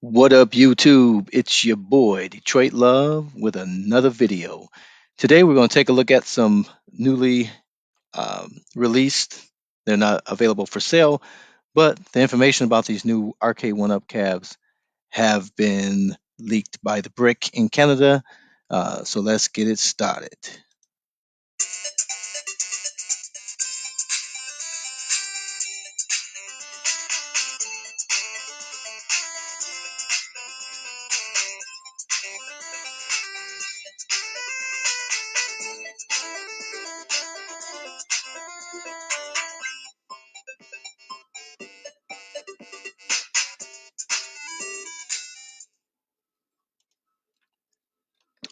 What up, YouTube? It's your boy, Detroit Love, with another video. Today, we're going to take a look at some newly released, they're not available for sale, but the information about these new Arcade1up cabs have been leaked by the Brick in Canada. So let's get it started.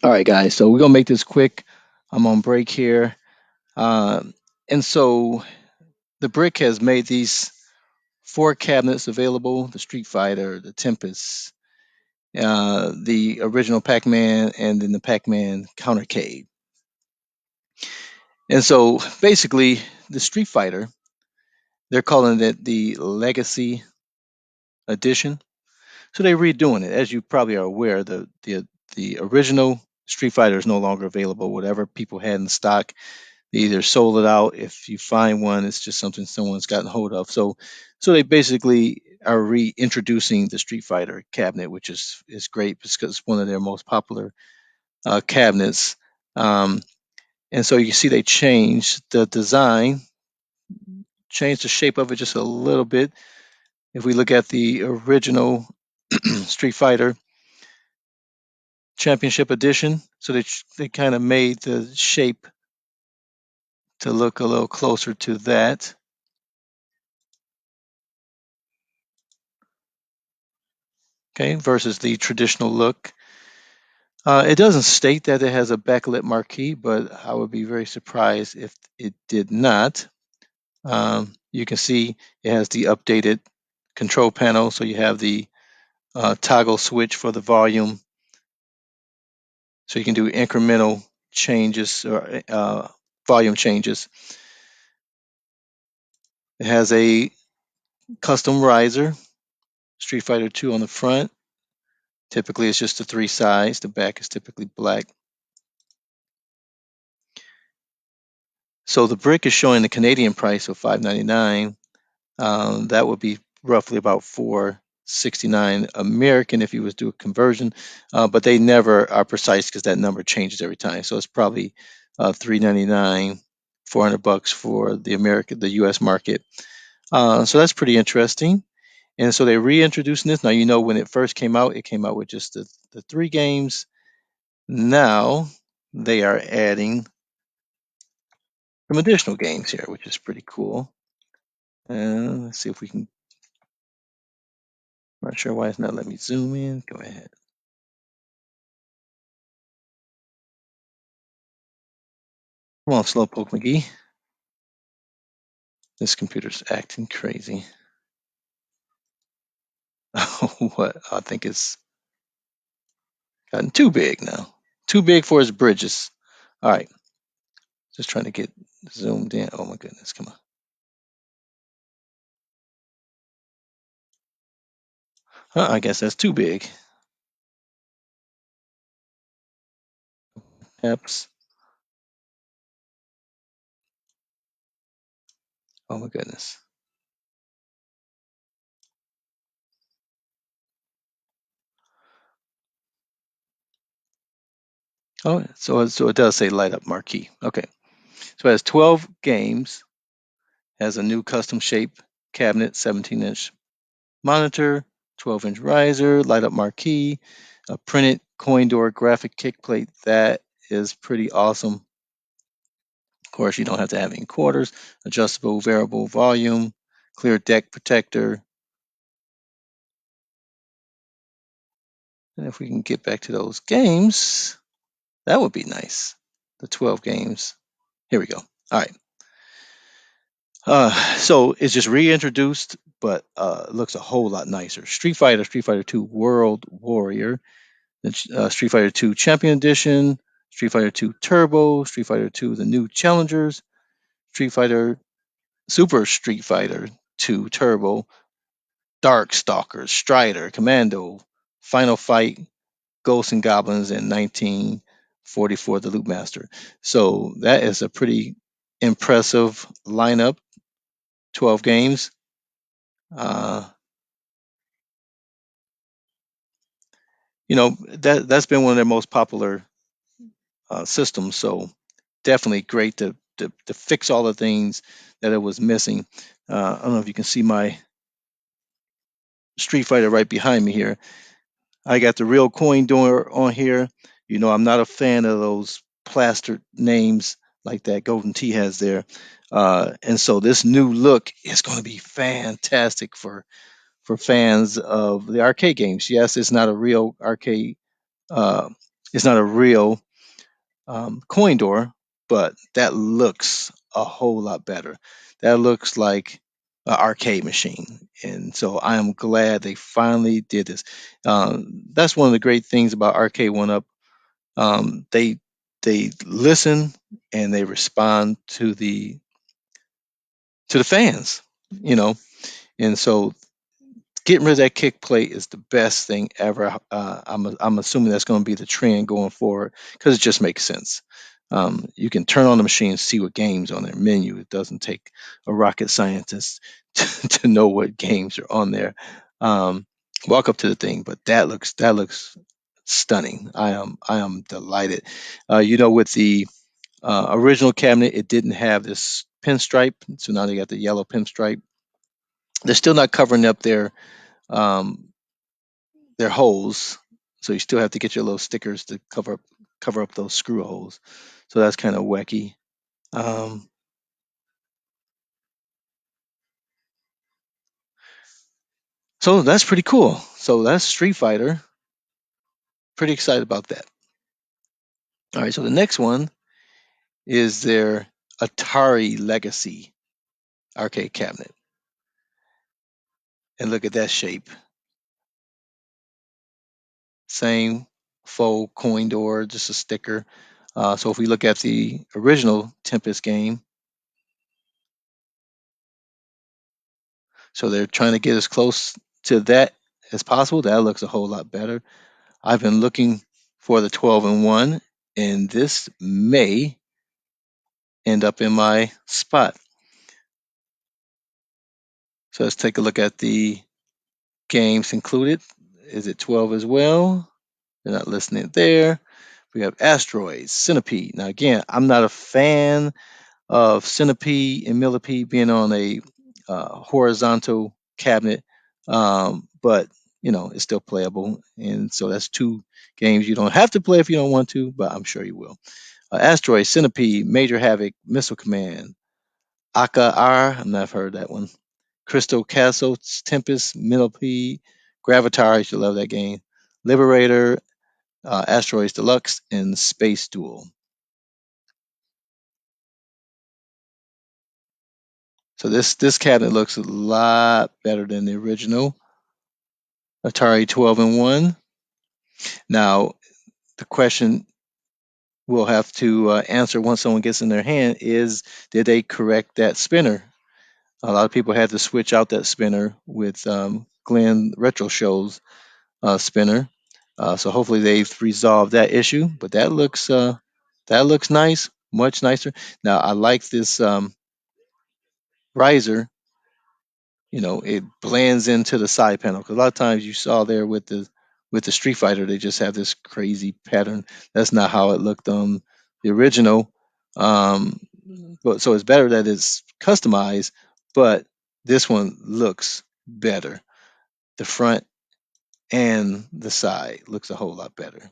All right, guys, so we're going to make this quick. I'm on break here. Um, and so the Brick has made these four cabinets available: the Street Fighter, the Tempest, the original Pac-Man, and then the Pac-Man Countercade. And so basically, the Street Fighter, they're calling it the Legacy Edition. So they're redoing it. As you probably are aware, the original Street Fighter is no longer available. Whatever people had in stock, they either sold it out. If you find one, it's just something someone's gotten hold of. So they basically are reintroducing the Street Fighter cabinet, which is great because it's one of their most popular cabinets. Um, and so you see they changed the design, changed the shape of it just a little bit. If we look at the original Street Fighter Championship Edition, so they kind of made the shape to look a little closer to that. Okay, versus the traditional look. It doesn't state that it has a backlit marquee, but I would be very surprised if it did not. You can see it has the updated control panel, so you have the toggle switch for the volume, so you can do incremental changes or volume changes. It has a custom riser, Street Fighter 2 on the front. Typically, it's just the three sides. The back is typically black. So the brick is showing the Canadian price of $5.99. That would be roughly about $4.69 American if you was to do a conversion, but they never are precise because that number changes every time. So it's probably $3.99, $400 for the U.S. market. So that's pretty interesting. And so they're reintroducing this. Now, when it first came out, it came out with just the three games. Now they are adding some additional games here, which is pretty cool. Let's see if we can. Not sure why it's not letting me zoom in. Go ahead. Come on, Slowpoke McGee. This computer's acting crazy. What? I think it's gotten too big now. Too big for its bridges. All right. Just trying to get zoomed in. Oh my goodness. Come on. I guess that's too big. Apps. Oh my goodness. Oh, so it does say light up marquee. Okay. So it has 12 games, has a new custom shape cabinet, 17-inch monitor, 12-inch riser, light up marquee, a printed coin door graphic kick plate. That is pretty awesome. Of course, you don't have to have any quarters, adjustable variable volume, clear deck protector. And if we can get back to those games, that would be nice. The 12 games. Here we go. All right. So it's just reintroduced, but it looks a whole lot nicer. Street Fighter 2 World Warrior, Street Fighter 2 Champion Edition, Street Fighter 2 Turbo, Street Fighter 2 The New Challengers, Street Fighter Super Street Fighter 2 Turbo, Dark Stalkers, Strider, Commando, Final Fight, Ghosts and Goblins, and 1944, The Loop Master. So that is a pretty impressive lineup. 12 games. Uh, that's been one of their most popular systems. So definitely great to fix all the things that it was missing. I don't know if you can see my Street Fighter right behind me here. I got the real coin door on here. I'm not a fan of those plastered names like that Golden Tee has there. And so this new look is going to be fantastic for fans of the arcade games. Yes, it's not a real arcade. Uh, it's not a real coin door, but that looks a whole lot better. That looks like an arcade machine, and so I am glad they finally did this. That's one of the great things about Arcade1up. They listen and they respond to the fans, you know, and so getting rid of that kick plate is the best thing ever. I'm assuming that's going to be the trend going forward because it just makes sense. You can turn on the machine and see what games on their menu. It doesn't take a rocket scientist to know what games are on there. Walk up to the thing, but that looks stunning. I am delighted. With the original cabinet, it didn't have this pinstripe, so now they got the yellow pinstripe. They're still not covering up um, their holes, so you still have to get your little stickers to cover up those screw holes. So that's kind of wacky. Um, so that's pretty cool. So that's Street Fighter. Pretty excited about that. All right, so the next one is their Atari Legacy arcade cabinet, and look at that shape. Same faux coin door, just a sticker. So if we look at the original Tempest game, so they're trying to get as close to that as possible. That looks a whole lot better. I've been looking for the 12 and 1, and this may end up in my spot. So let's take a look at the games included. Is it 12 as well? They're not listing it there. We have Asteroids, Centipede. Now, again, I'm not a fan of Centipede and Millipede being on a horizontal cabinet, but it's still playable. And so that's two games you don't have to play if you don't want to, but I'm sure you will. Asteroid, Centipede, Major Havoc, Missile Command, Aka R. I've not heard that one. Crystal Castle, Tempest, Millipede, Gravatar. You should love that game. Liberator, Asteroids Deluxe, and Space Duel. So this cabinet looks a lot better than the original Atari 12 and 1. Now, the question we'll have to answer once someone gets in their hand is, did they correct that spinner? A lot of people had to switch out that spinner with Glenn Retro Show's spinner. So hopefully they've resolved that issue. But that looks nice, much nicer. Now I like this riser. It blends into the side panel because a lot of times you saw there with the Street Fighter, they just have this crazy pattern. That's not how it looked on the original. Um, but so it's better that it's customized, but this one looks better. The front and the side looks a whole lot better.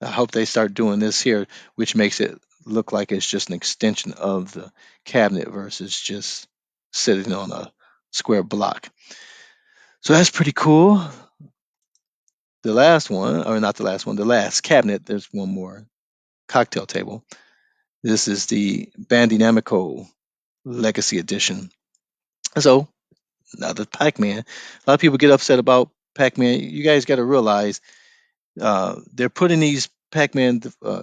I hope they start doing this here, which makes it look like it's just an extension of the cabinet versus just sitting on a square block. So that's pretty cool. The last one, or not the last one, the last cabinet, there's one more cocktail table. This is the Bandai Namco Legacy Edition. So now the Pac-Man. A lot of people get upset about Pac-Man. You guys got to realize they're putting these Pac-Man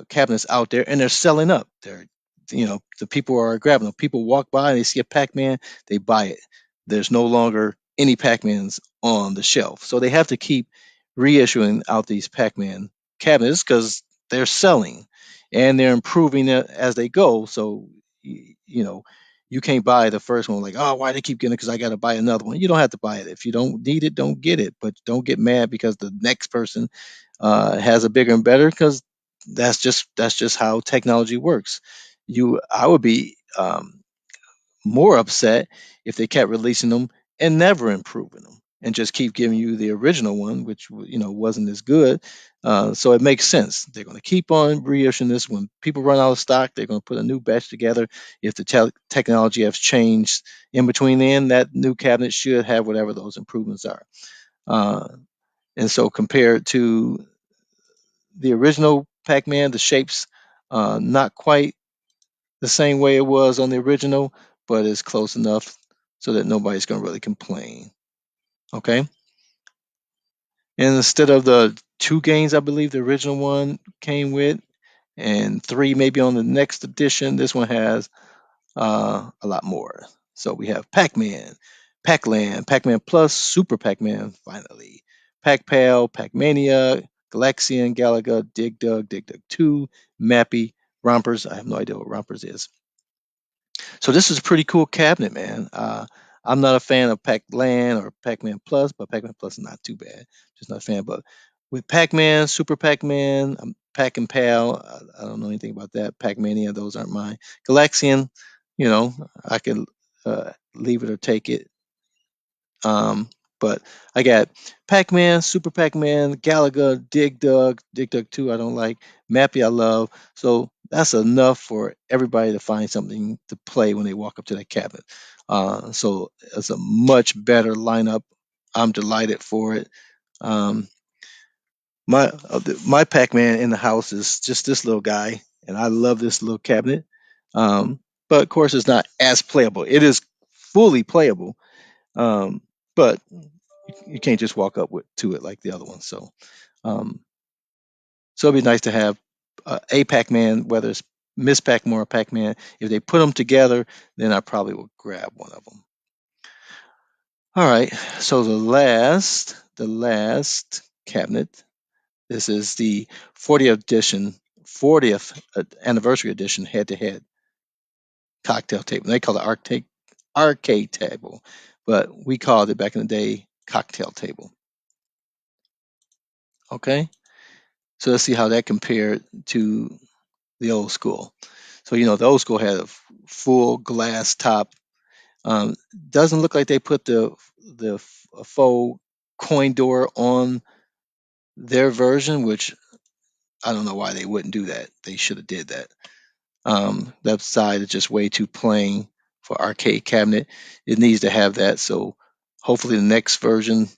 cabinets out there, and they're selling up. The people are grabbing them. People walk by and they see a Pac-Man, they buy it. There's no longer any Pac-Mans on the shelf. So they have to keep reissuing out these Pac-Man cabinets because they're selling and they're improving it as they go. So you know, you can't buy the first one like, oh, why they keep getting it? Because I got to buy another one. You don't have to buy it. If you don't need it, don't get it. But don't get mad because the next person has a bigger and better, because that's just how technology works. I would be more upset if they kept releasing them and never improving them and just keep giving you the original one, which wasn't as good. So it makes sense. They're going to keep on reissuing this. When people run out of stock, they're going to put a new batch together. If the technology has changed in between then, that new cabinet should have whatever those improvements are. Uh, and so compared to the original Pac-Man, the shapes not quite the same way it was on the original, but it's close enough so that nobody's going to really complain. Okay. And instead of the two games, I believe the original one came with, and three maybe on the next edition, this one has a lot more. So we have Pac-Man, Pac-Land, Pac-Man Plus, Super Pac-Man, finally, Pac-Pal, Pac-Mania, Galaxian, Galaga, Dig Dug, Dig Dug 2, Mappy, Rompers. I have no idea what Rompers is. So this is a pretty cool cabinet, man. I'm not a fan of Pac-Land or Pac-Man Plus, but Pac-Man Plus is not too bad. Just not a fan. But with Pac-Man, Super Pac-Man, Pac and Pal, I don't know anything about that. Pac-Mania, those aren't mine. Galaxian, I could leave it or take it. But I got Pac-Man, Super Pac-Man, Galaga, Dig Dug 2 I don't like, Mappy I love. So that's enough for everybody to find something to play when they walk up to that cabinet. So it's a much better lineup. I'm delighted for it. Um, my Pac-Man in the house is just this little guy, and I love this little cabinet. But of course, it's not as playable. It is fully playable, um, but you can't just walk up to it like the other one. Um, so it'd be nice to have a Pac-Man, whether it's Miss Pac-Man or Pac-Man. If they put them together, then I probably will grab one of them. All right. So the last cabinet. This is the 40th anniversary edition head-to-head cocktail table. They call it arcade table, but we called it back in the day cocktail table. Okay. So let's see how that compared to the old school. So the old school had a full glass top. Um, doesn't look like they put a faux coin door on their version, which I don't know why they wouldn't do that. They should have did that. That side is just way too plain for arcade cabinet. It needs to have that. So hopefully the next version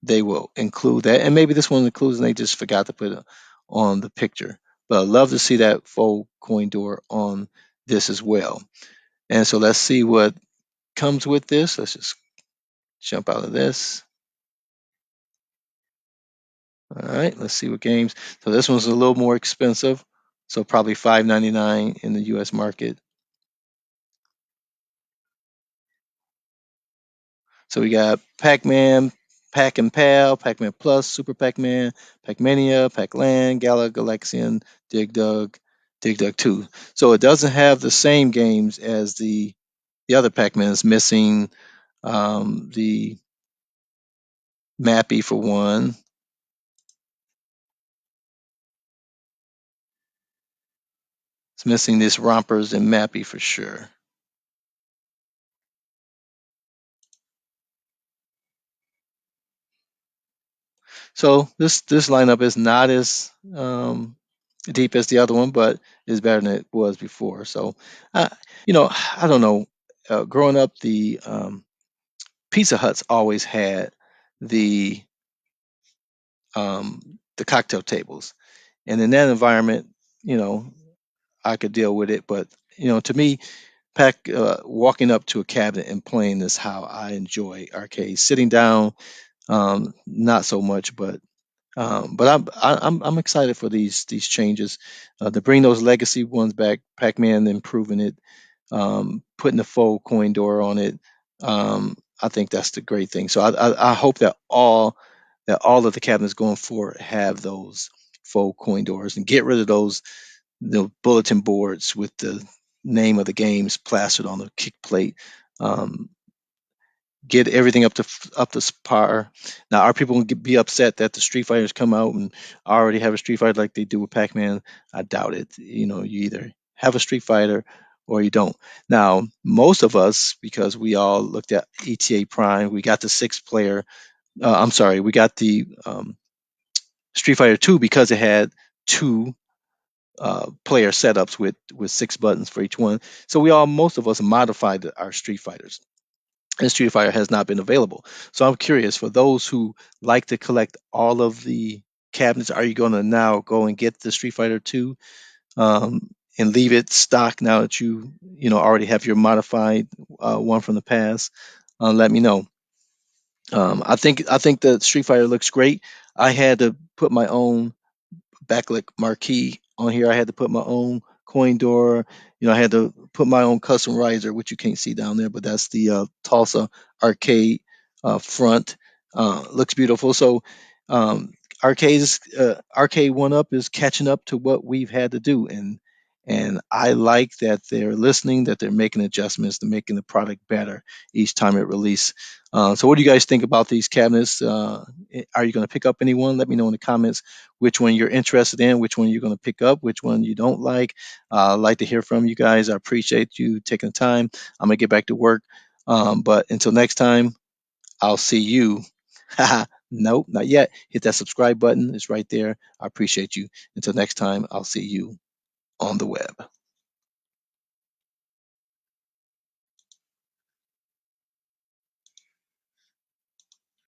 they will include that. And maybe this one includes and they just forgot to put it on the picture. But I'd love to see that faux coin door on this as well. And so let's see what comes with this. Let's just jump out of this. All right, let's see what games. So this one's a little more expensive. So probably $5.99 in the US market. So we got Pac-Man, Pac and Pal, Pac-Man Plus, Super Pac-Man, Pac-Mania, Pac-Land, Galaxian, Dig Dug, Dig Dug 2. So it doesn't have the same games as the other Pac-Man. It's missing the Mappy for one. It's missing this Rompers and Mappy for sure. So this lineup is not as deep as the other one, but is better than it was before. So, uh, I don't know. Growing up, the Pizza Huts always had the the cocktail tables, and in that environment, you know, I could deal with it. But to me, walking up to a cabinet and playing is how I enjoy arcade. Sitting down, not so much, but I'm excited for these changes to bring those legacy ones back. Pac-Man improving it, putting the faux coin door on it. I think that's the great thing. So I hope that all of the cabinets going forward have those faux coin doors and get rid of those bulletin boards with the name of the games plastered on the kick plate. Um, get everything up to par. Now, are people going to be upset that the Street Fighters come out and already have a Street Fighter like they do with Pac-Man? I doubt it. You either have a Street Fighter or you don't. Now, most of us, because we all looked at ETA Prime, we got the six-player. I'm sorry, we got the Street Fighter 2 because it had two player setups with six buttons for each one. So most of us modified our Street Fighters, and Street Fighter has not been available. So I'm curious, for those who like to collect all of the cabinets, are you going to now go and get the Street Fighter 2 and leave it stock now that you already have your modified one from the past? Let me know. I think the Street Fighter looks great. I had to put my own backlit marquee on here. I had to put my own coin door. I had to put my own custom riser, which you can't see down there, but that's the Tulsa arcade front. Looks beautiful. So Arcade1up is catching up to what we've had to do, and I like that they're listening, that they're making adjustments, they're making the product better each time it releases. So what do you guys think about these cabinets? Are you going to pick up any one? Let me know in the comments which one you're interested in, which one you're going to pick up, which one you don't like. I'd like to hear from you guys. I appreciate you taking the time. I'm going to get back to work. But until next time, I'll see you. Nope, not yet. Hit that subscribe button. It's right there. I appreciate you. Until next time, I'll see you on the web.